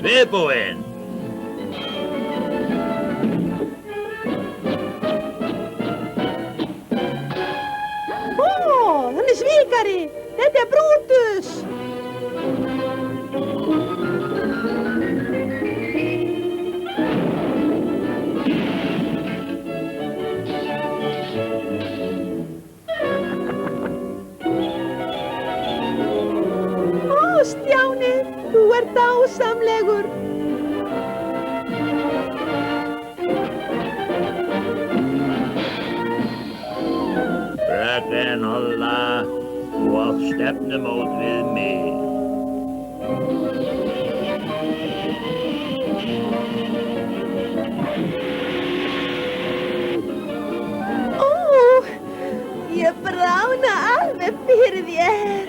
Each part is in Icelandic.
Viðbúinn. Hann svikari. Þetta Brúntus. Stjáni, þú ert dásamlegur. Fröken Olla, þú átt stefnumót við mig. Ég brána alveg fyrir þér.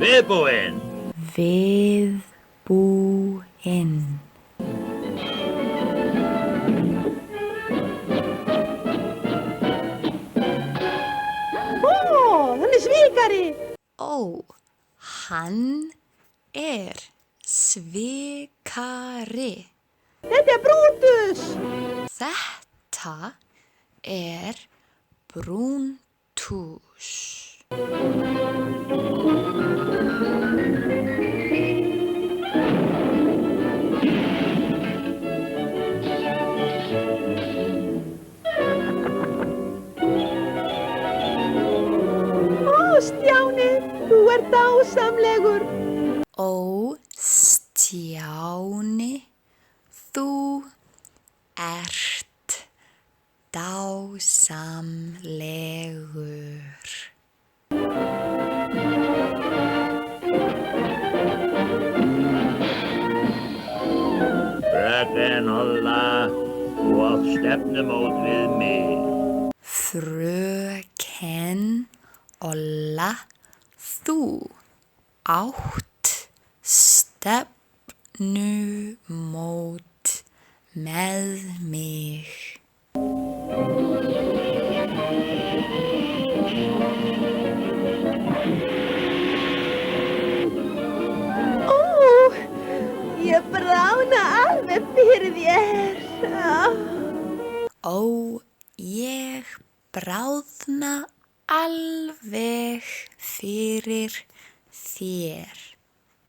Viðbúinn. Viðbúinn. Hann svikari. Hann svikari. Þetta Brúntus. Þetta Brúntus. Stjáni, þú ert dásamlegur. Stjáni, þú ert dásamlegur. Fröken Olla, þú átt stefnumót við mig. Fröken Olla, þú átt stefnumót með mig. Ég brána alveg fyrir þér. Ég bráðna alveg fyrir þér.